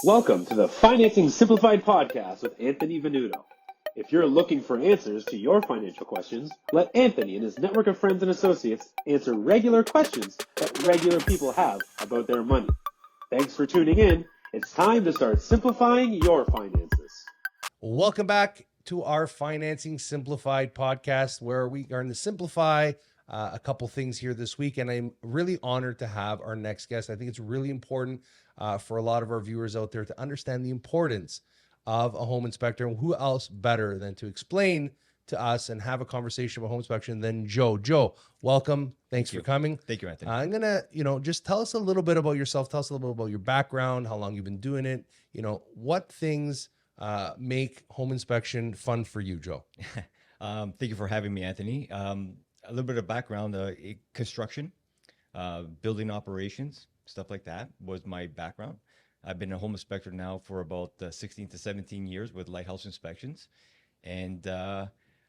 Welcome to the Financing Simplified Podcast with Anthony Venuto. If you're looking for answers to your financial questions, let Anthony and his network of friends and associates answer regular questions that regular people have about their money. Thanks for tuning in. It's time to start simplifying your finances. Welcome back to our Financing Simplified Podcast, where we are going to simplify a couple things here this week. And I'm really honored to have our next guest. I think it's really important for a lot of our viewers out there to understand the importance of a home inspector. And who else better than to explain to us and have a conversation about home inspection than Joe. Joe, welcome. Thanks for coming. Thank you, Anthony. I'm going to, just tell us a little bit about yourself. Tell us a little bit about your background, how long you've been doing it, what things make home inspection fun for you, Joe. Thank you for having me, Anthony. A little bit of background, construction, building operations, stuff like that was my background. I've been a home inspector now for about 16 to 17 years with Lighthouse Inspections. And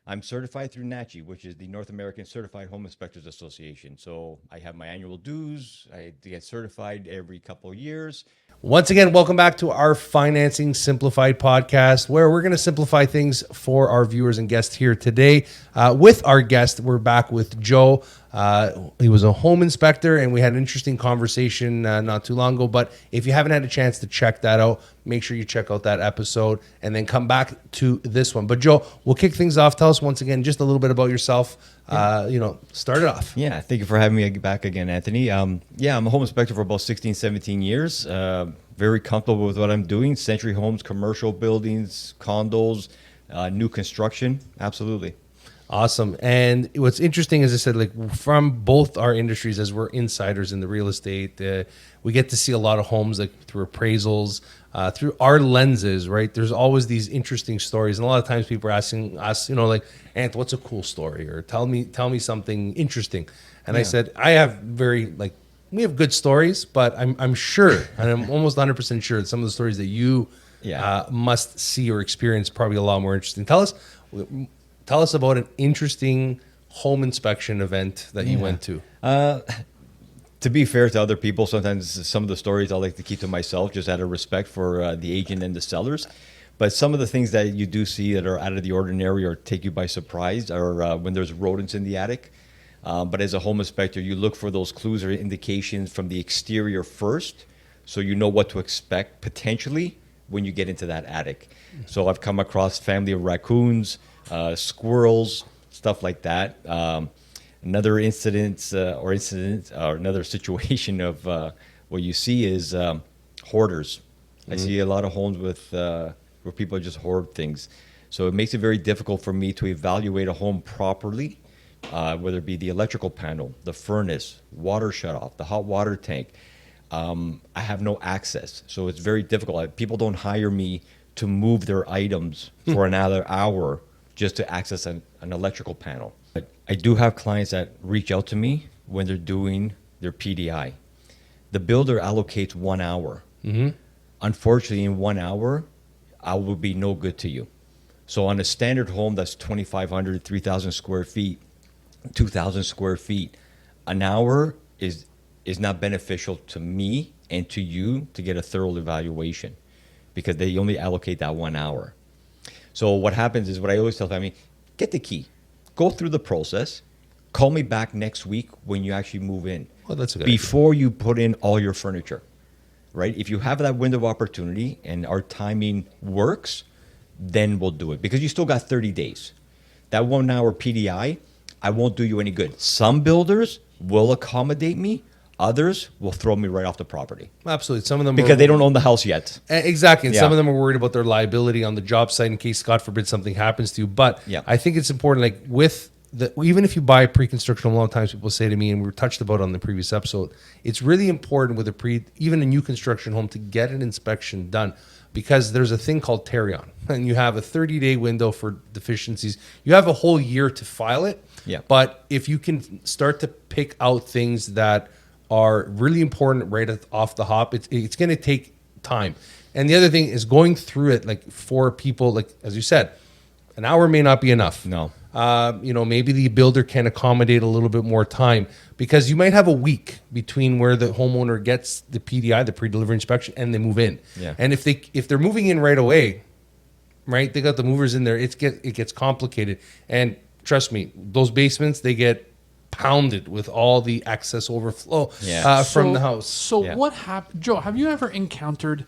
I'm certified through NACHI, which is the North American Certified Home Inspectors Association. So I have my annual dues. I get certified every couple of years. Once again, welcome back to our Financing Simplified Podcast, where we're going to simplify things for our viewers and guests here today. With our guest, we're back with Joe. He was a home inspector, and we had an interesting conversation not too long ago. But if you haven't had a chance to check that out, make sure you check out that episode and then come back to this one. But Joe, we'll kick things off. Tell us once again just a little bit about yourself. Start it off. Yeah, thank you for having me back again, Anthony. I'm a home inspector for about 16, 17 years. Very comfortable with what I'm doing. Century homes, commercial buildings, condos, new construction. Absolutely. Awesome. And what's interesting, as I said, like from both our industries, as we're insiders in the real estate, we get to see a lot of homes like through appraisals, through our lenses, right? There's always these interesting stories. And a lot of times people are asking us, Ant, what's a cool story? Or tell me something interesting. And I said, we have good stories, but I'm sure, and I'm almost 100% sure that some of the stories that you must see or experience probably a lot more interesting. Tell us about an interesting home inspection event that you went to. To be fair to other people, sometimes some of the stories I like to keep to myself, just out of respect for the agent and the sellers. But some of the things that you do see that are out of the ordinary or take you by surprise are when there's rodents in the attic. But as a home inspector, you look for those clues or indications from the exterior first, so you know what to expect potentially when you get into that attic. So I've come across family of raccoons, squirrels, stuff like that. Another incident or another situation of what you see is hoarders. I see a lot of homes with where people just hoard things. So it makes it very difficult for me to evaluate a home properly, whether it be the electrical panel, the furnace, water shutoff, the hot water tank. I have no access, so it's very difficult. People don't hire me to move their items for another hour just to access an electrical panel. But I do have clients that reach out to me when they're doing their PDI. The builder allocates 1 hour. Unfortunately, in 1 hour, I will be no good to you. So on a standard home that's 2,500, 3,000 square feet, 2,000 square feet, an hour is not beneficial to me and to you to get a thorough evaluation, because they only allocate that 1 hour. So what happens is, what I always tell family, get the key, go through the process, call me back next week when you actually move in. Well, that's a good before idea. You put in all your furniture, right? If you have that window of opportunity and our timing works, then we'll do it, because you still got 30 days. That 1 hour PDI, I won't do you any good. Some builders will accommodate me. Others will throw me right off the property. Absolutely. Some of them because they don't own the house yet. Exactly. And some of them are worried about their liability on the job site in case, God forbid, something happens to you. But I think it's important, like with even if you buy a pre-construction, a lot of times people say to me, and we were touched about on the previous episode, it's really important with even a new construction home to get an inspection done, because there's a thing called Tarion, and you have a 30-day window for deficiencies. You have a whole year to file it. Yeah. But if you can start to pick out things that are really important right off the hop, it's going to take time. And the other thing is going through it, like for people, like as you said, an hour may not be enough. No. Maybe the builder can accommodate a little bit more time, because you might have a week between where the homeowner gets the PDI, the pre-delivery inspection, and they move in. Yeah. And if they're moving in right away, right, they got the movers in there, it gets complicated. And trust me, those basements, they get pounded with all the excess overflow from the house. So what happened, Joe? Have you ever encountered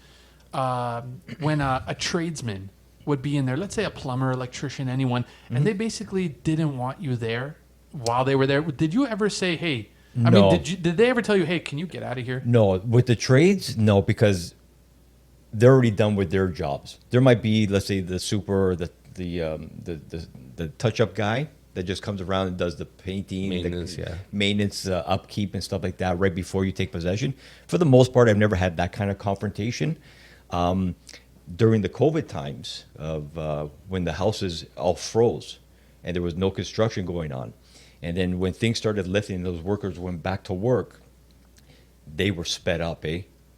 when a tradesman would be in there, let's say a plumber, electrician, anyone, and they basically didn't want you there while they were there? Did you ever say, hey, No. did they ever tell you, hey, can you get out of here? No, with the trades, no, because they're already done with their jobs. There might be, let's say, the super or the touch-up guy that just comes around and does the painting, maintenance, upkeep, and stuff like that right before you take possession. For the most part, I've never had that kind of confrontation. During the COVID times of when the houses all froze and there was no construction going on, and then when things started lifting and those workers went back to work, they were sped up,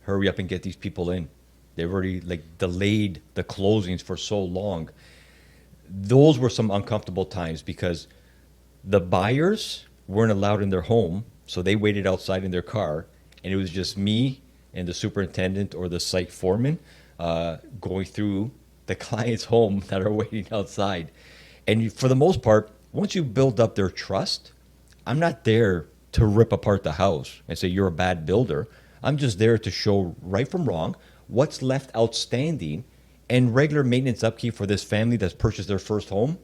Hurry up and get these people in. They've already delayed the closings for so long. Those were some uncomfortable times because the buyers weren't allowed in their home, so they waited outside in their car, and it was just me and the superintendent or the site foreman going through the client's home that are waiting outside. And for the most part, once you build up their trust, I'm not there to rip apart the house and say you're a bad builder. I'm just there to show right from wrong, what's left outstanding, and regular maintenance upkeep for this family that's purchased their first home,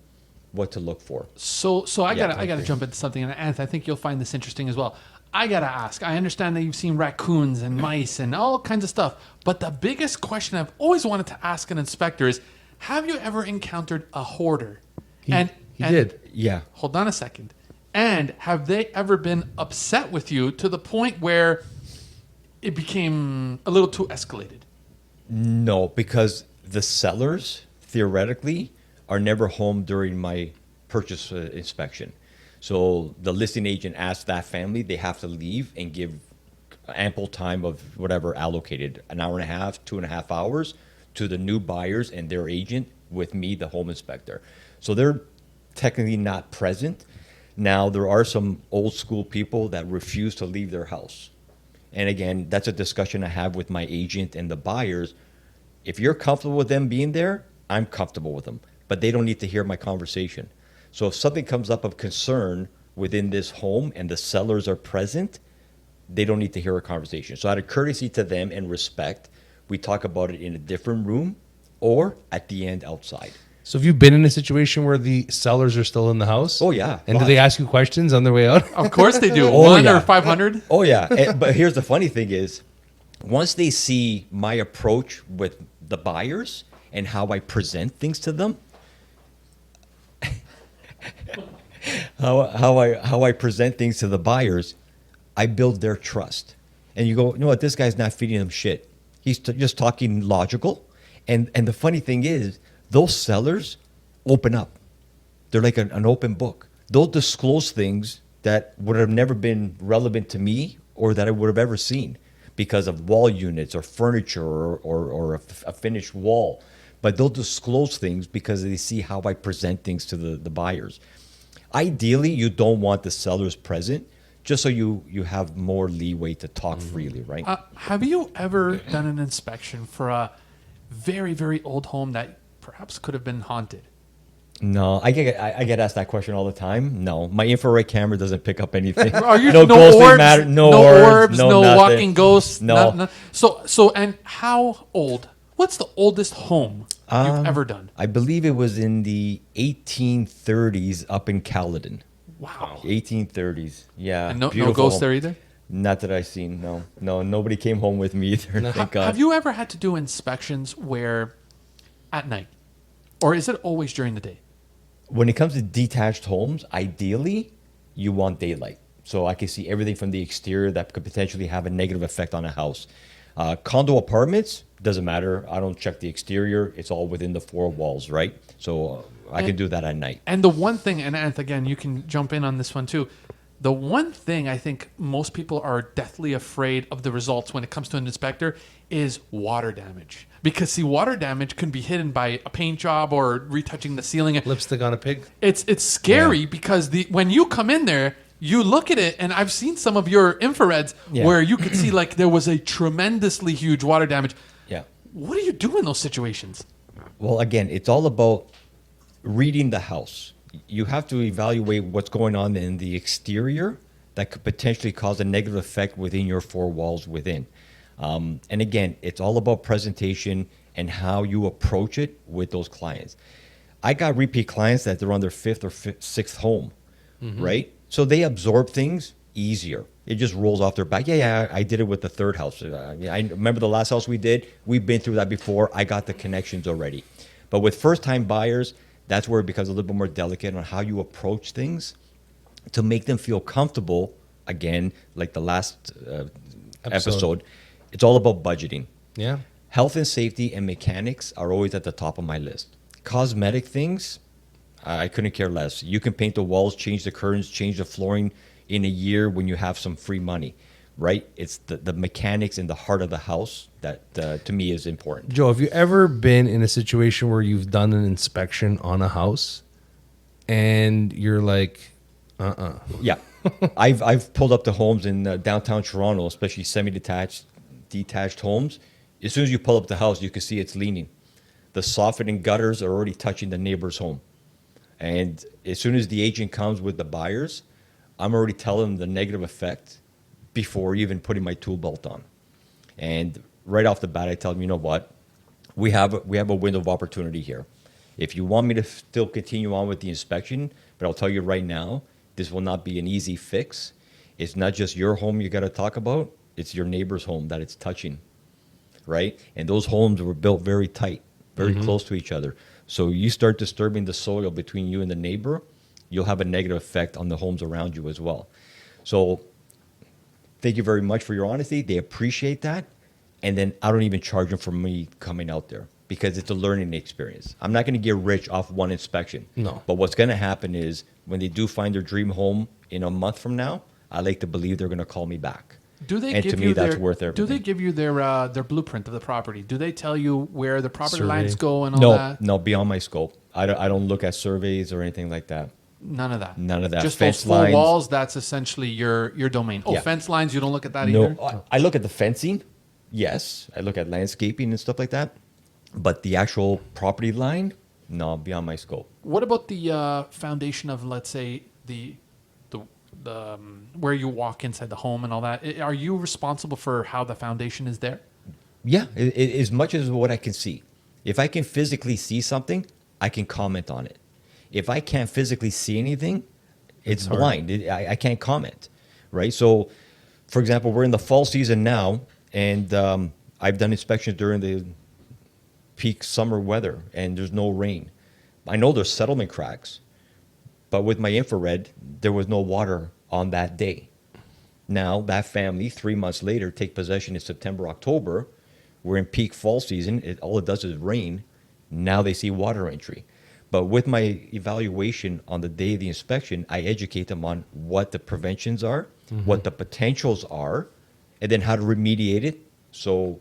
what to look for. So I gotta jump into something, and Anth, I think you'll find this interesting as well. I gotta ask. I understand that you've seen raccoons and mice and all kinds of stuff, but the biggest question I've always wanted to ask an inspector is: have you ever encountered a hoarder? He did. Yeah. Hold on a second. And have they ever been upset with you to the point where it became a little too escalated? No, because the sellers, theoretically, are never home during my purchase inspection. So the listing agent asks that family, they have to leave and give ample time of whatever allocated, an hour and a half, 2.5 hours, to the new buyers and their agent with me, the home inspector. So they're technically not present. Now, there are some old school people that refuse to leave their house. And again, that's a discussion I have with my agent and the buyers. If you're comfortable with them being there, I'm comfortable with them, but they don't need to hear my conversation. So if something comes up of concern within this home and the sellers are present, they don't need to hear a conversation. So out of courtesy to them and respect, we talk about it in a different room or at the end outside. So have you been in a situation where the sellers are still in the house? Oh, yeah. And do they ask you questions on their way out? Of course they do. Oh, One yeah. or 500? Oh, yeah. But here's the funny thing is, once they see my approach with the buyers and how I present things to them, how I present things to the buyers, I build their trust. And you go, you know what, this guy's not feeding them shit. He's just talking logical. And the funny thing is, those sellers open up. They're like an open book. They'll disclose things that would have never been relevant to me or that I would have ever seen because of wall units or furniture or a finished wall. But they'll disclose things because they see how I present things to the buyers. Ideally, you don't want the sellers present just so you have more leeway to talk freely, right? Have you ever done an inspection for a very, very old home that perhaps could have been haunted? No, I get asked that question all the time. No, my infrared camera doesn't pick up anything. Are you no ghosting orbs, matter, no orbs, no nothing. walking ghosts? No. So, and how old? What's the oldest home you've ever done? I believe it was in the 1830s up in Caledon. Wow. 1830s. Yeah. And no beautiful ghosts home. there either? Not that I've seen. No, nobody came home with me either. Thank God. Have you ever had to do inspections where at night? Or is it always during the day? When it comes to detached homes, ideally, you want daylight. So I can see everything from the exterior that could potentially have a negative effect on a house. Condo apartments, doesn't matter. I don't check the exterior. It's all within the four walls, right? So I can do that at night. And the one thing, and Anth, again, you can jump in on this one too. The one thing I think most people are deathly afraid of the results when it comes to an inspector is water damage. Because see, water damage can be hidden by a paint job or retouching the ceiling. Lipstick on a pig. It's scary because when you come in there, you look at it, and I've seen some of your infrareds where you could see like there was a tremendously huge water damage. Yeah. What do you do in those situations? Well, again, it's all about reading the house. You have to evaluate what's going on in the exterior that could potentially cause a negative effect within your four walls within. And again, it's all about presentation and how you approach it with those clients. I got repeat clients that they're on their fifth or sixth home, right? So they absorb things easier. It just rolls off their back. Yeah, I did it with the third house. I remember the last house we did. We've been through that before. I got the connections already. But with first-time buyers, that's where it becomes a little bit more delicate on how you approach things to make them feel comfortable. Again, like the last episode, it's all about budgeting. Yeah. Health and safety and mechanics are always at the top of my list. Cosmetic things, I couldn't care less. You can paint the walls, change the curtains, change the flooring in a year when you have some free money, right? It's the mechanics in the heart of the house that to me is important. Joe, have you ever been in a situation where you've done an inspection on a house and you're like, Yeah. I've pulled up the homes in downtown Toronto, especially semi-detached, detached homes. As soon as you pull up the house, you can see it's leaning. The soffit and gutters are already touching the neighbor's home. And as soon as the agent comes with the buyers, I'm already telling them the negative effect before even putting my tool belt on. And right off the bat, I tell them, you know what? We have a window of opportunity here. If you want me to still continue on with the inspection, but I'll tell you right now, this will not be an easy fix. It's not just your home you got to talk about. It's your neighbor's home that it's touching, right? And those homes were built very tight, very close to each other. So you start disturbing the soil between you and the neighbor, you'll have a negative effect on the homes around you as well. So thank you very much for your honesty. They appreciate that. And then I don't even charge them for me coming out there because it's a learning experience. I'm not going to get rich off one inspection. No. But what's going to happen is when they do find their dream home in a month from now, I like to believe they're going to call me back. Do they and give to me, you that's their, worth everything. Do they give you their blueprint of the property? Do they tell you where the property Survey. lines go and all that? No, beyond my scope. I don't look at surveys or anything like that. None of that. None of that. Just Fence those four lines. walls. That's essentially your domain. Oh, Yeah. fence lines. You don't look at that either. No, I look at the fencing. Yes, I look at landscaping and stuff like that. But the actual property line, no, beyond my scope. What about the foundation of, let's say, the where you walk inside the home and all that? Are you responsible for how the foundation is there? Yeah, as much as what I can see. If I can physically see something, I can comment on it. If I can't physically see anything, it's blind. I can't comment, right? So, for example, we're in the fall season now, and I've done inspections during the peak summer weather, and there's no rain. I know there's settlement cracks, but with my infrared, there was no water on that day. Now, that family, 3 months later, take possession in September, October. We're in peak fall season. All it does is rain. Now they see water entry. But with my evaluation on the day of the inspection, I educate them on what the preventions are, what the potentials are, and then how to remediate it. So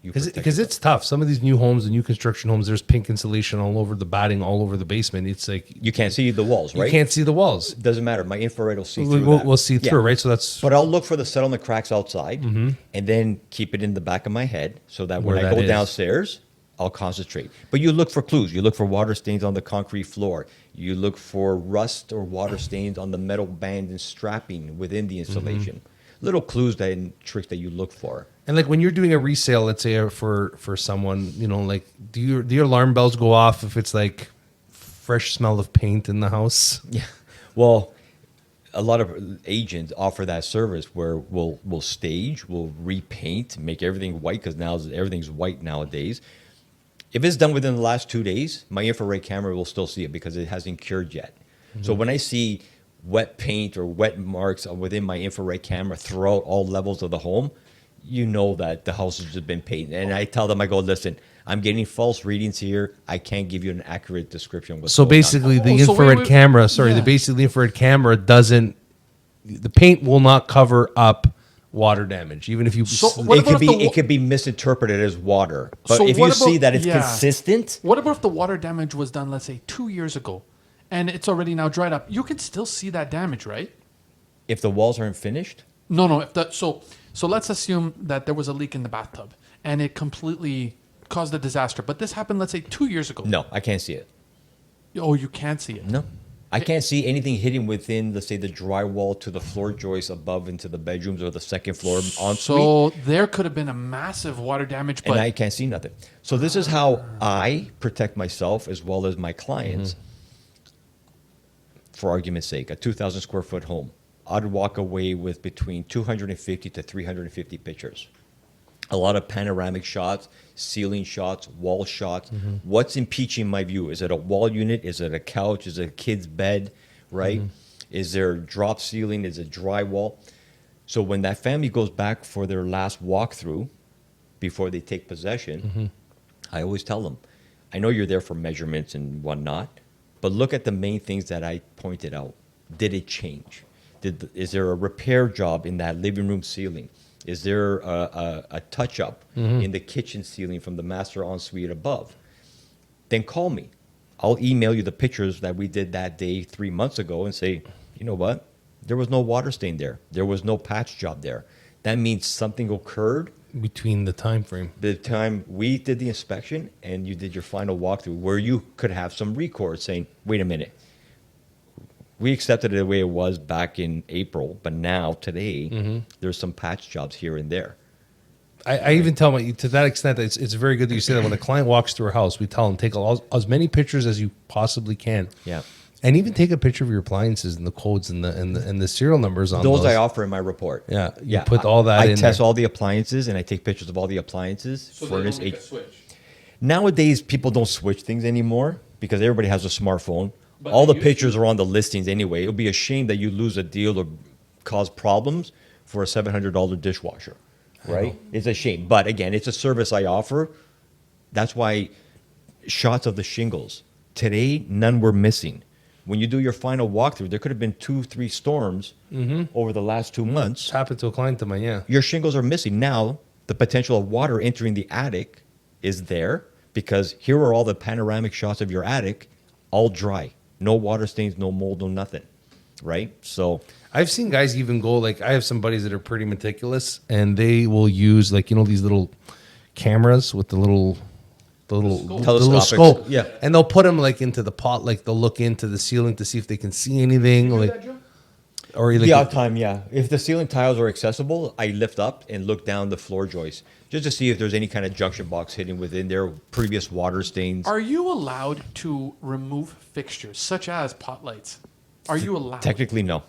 you Because it's tough. Some of these new homes, the new construction homes, there's pink insulation all over the batting, all over the basement. It's like you can't see the walls, right? you can't see the walls. Doesn't matter. My infrared will see through that. We'll see through, Yeah. right? So that's But I'll look for the settlement cracks outside and then keep it in the back of my head so that when Where I that go is. downstairs, I'll concentrate. But you look for clues. You look for water stains on the concrete floor. You look for rust or water stains on the metal band and strapping within the insulation. Little clues and tricks that you look for. And like when you're doing a resale, let's say for someone, you know, like do your alarm bells go off if it's like fresh smell of paint in the house? Yeah. Well, a lot of agents offer that service where we'll stage, we'll repaint, make everything white because now everything's white nowadays. If it's done within the last 2 days, my infrared camera will still see it because it hasn't cured yet. So when I see wet paint or wet marks within my infrared camera throughout all levels of the home, you know that the house has just been painted. And I tell them, I go, listen, I'm getting false readings here. I can't give you an accurate description. Of what's So going on." basically, the Oh, so infrared wait, camera. Sorry, yeah. the infrared camera doesn't the paint will not cover up water damage, even if you. So what about if the it could be misinterpreted as water. But So if what you see about- that it's yeah. consistent, What about if the water damage was done, let's say, 2 years ago, and it's already now dried up? You can still see that damage, right? if the walls aren't finished, No. If that so let's assume that there was a leak in the bathtub and it completely caused a disaster. But this happened, let's say, 2 years ago. no, I can't see it. Oh, you can't see it. No. I can't see anything hidden within, let's say, the drywall to the floor joists above into the bedrooms or the second floor ensuite. So there could have been a massive water damage, And but I can't see nothing. So this is how I protect myself as well as my clients. For argument's sake, a 2,000 square foot home, I'd walk away with between 250 to 350 pictures. A lot of panoramic shots, ceiling shots, wall shots. What's impeaching my view? Is it a wall unit? Is it a couch? Is it a kid's bed? Right? Is there drop ceiling? Is it drywall? So when that family goes back for their last walkthrough before they take possession, I always tell them, I know you're there for measurements and whatnot, but look at the main things that I pointed out. Did it change? Is there a repair job in that living room ceiling? Is there a touch-up in the kitchen ceiling from the master ensuite above? Then call me. I'll email you the pictures that we did that day 3 months ago and say, you know what? There was no water stain there. There was no patch job there. That means something occurred between the time frame. the time we did the inspection and you did your final walkthrough where you could have some recourse saying, wait a minute. We accepted it the way it was back in April, but now, today, there's some patch jobs here and there. I even tell my, to that extent, that it's very good that you say that when a client walks through a house, we tell them take as many pictures as you possibly can. Yeah. And even take a picture of your appliances and the codes and the serial numbers on those. Those I offer in my report. Yeah, you put all that I in test there. all the appliances and I take pictures of all the appliances. so furnace, they don't make a switch. Nowadays, people don't switch things anymore because everybody has a smartphone. But All they the used to. pictures are on the listings anyway. It would be a shame that you lose a deal or cause problems for a $700 dishwasher, right? It's a shame. But again, it's a service I offer. That's why shots of the shingles. Today, none were missing. When you do your final walkthrough, there could have been 2-3 storms over the last 2 months. It's happened to a client of mine, yeah. Your shingles are missing. Now, the potential of water entering the attic is there because here are all the panoramic shots of your attic, all dry. No water stains, no mold, no nothing, right? So I've seen guys even go, like, I have some buddies that are pretty meticulous, and they will use, like, you know, these little cameras with the little Telescopic. scope. Yeah. And they'll put them, like, into the pot, like, they'll look into the ceiling to see if they can see anything. Like, or like, the odd time, yeah. If the ceiling tiles are accessible, I lift up and look down the floor joists just to see if there's any kind of junction box hidden within there, previous water stains. Are you allowed to remove fixtures such as pot lights? Are you allowed? Technically, no.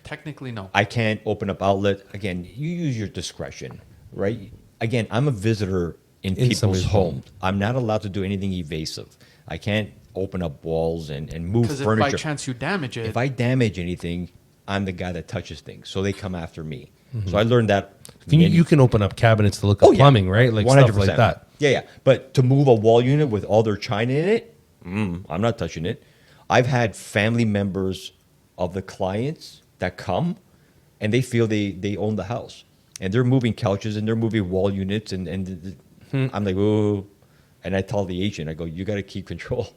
Technically, no. I can't open up outlet. Again, you use your discretion, right? Again, I'm a visitor in people's somebody's home. homes. I'm not allowed to do anything evasive. I can't open up walls and move Because if furniture. by chance you damage it, If I damage anything, I'm the guy that touches things. So they come after me. So I learned that. you can open up cabinets to look at plumbing, right? Like, stuff like that. Yeah. But to move a wall unit with all their china in it, I'm not touching it. I've had family members of the clients that come and they feel they own the house. And they're moving couches and they're moving wall units. And I'm like, oh. And I tell the agent, I go, you got to keep control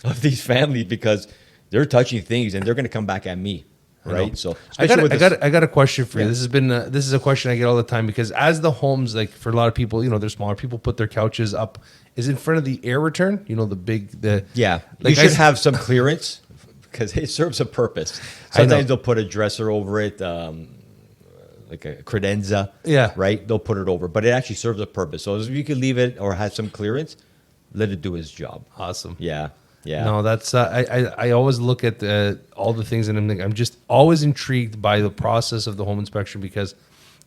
of these families because they're touching things and they're going to come back at me. Right. So I got a question for you. Yeah. This is a question I get all the time because as the homes, like for a lot of people, you know, they're smaller. People put their couches up. Is in front of the air return? You know, Yeah. Like you should have some clearance because it serves a purpose. Sometimes they'll put a dresser over it, like a credenza. Yeah. Right. They'll put it over, but it actually serves a purpose. So if you can leave it or have some clearance, let it do its job. Awesome. Yeah. Yeah. No, that's I always look at all the things and I'm just always intrigued by the process of the home inspection because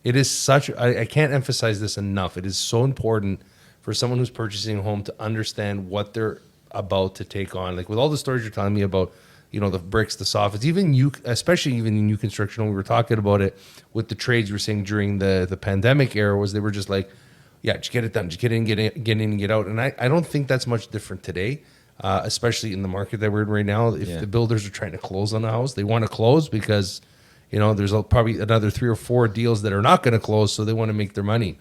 it is such. I can't emphasize this enough. It is so important for someone who's purchasing a home to understand what they're about to take on. Like with all the stories you're telling me about, you know, the bricks, the soffits, especially even in new construction. When we were talking about it with the trades, you were saying during the pandemic era was they were just like, yeah, just get it done, just get in, get in and get out. And I don't think that's much different today. Especially in the market that we're in right now, if the builders are trying to close on a house, they want to close because There's probably another 3 or 4 deals that are not going to close, so they want to make their money.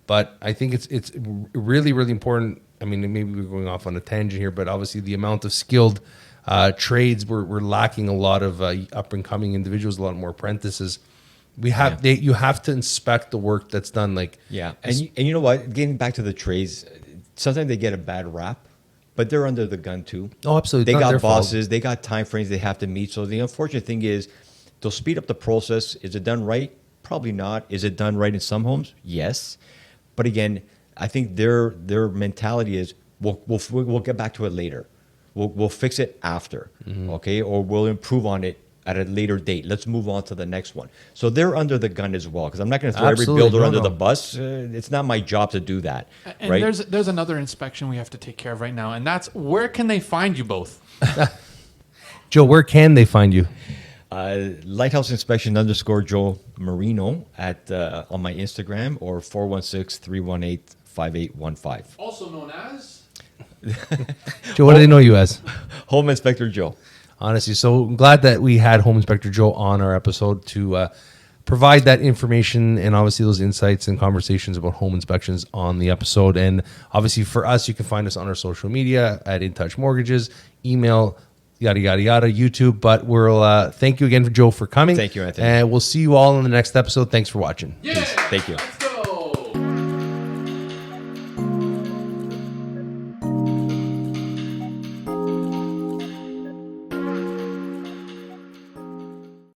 But I think it's really, really important. I mean, maybe we're going off on a tangent here, but obviously the amount of skilled trades, we're lacking a lot of up and coming individuals, a lot more apprentices. You have to inspect the work that's done. And you know what? Getting back to the trades, sometimes they get a bad rap, but they're under the gun too. Oh, absolutely. They got bosses, they got time frames they have to meet. So the unfortunate thing is, they'll speed up the process. Is it done right? Probably not. Is it done right in some homes? Yes. But again, I think their mentality is we'll get back to it later. We'll fix it after, okay? Or we'll improve on it at a later date. Let's move on to the next one. So they're under the gun as well, because I'm not going to throw every builder under the bus. It's not my job to do that. And right? there's another inspection we have to take care of right now, and that's where can they find you both? Joe, where can they find you? Lighthouse Inspection _Joe Marino on my Instagram, or 416-318-5815. Also known as Joe, what do they know you as? Home Inspector Joe. Honestly, so I'm glad that we had Home Inspector Joe on our episode to provide that information and obviously those insights and conversations about home inspections on the episode. And obviously for us, you can find us on our social media at In Touch Mortgages, email, yada, yada, yada, YouTube. But we'll thank you again, Joe, for coming. Thank you, Anthony. And we'll see you all in the next episode. Thanks for watching. Yeah. Peace. Thank you.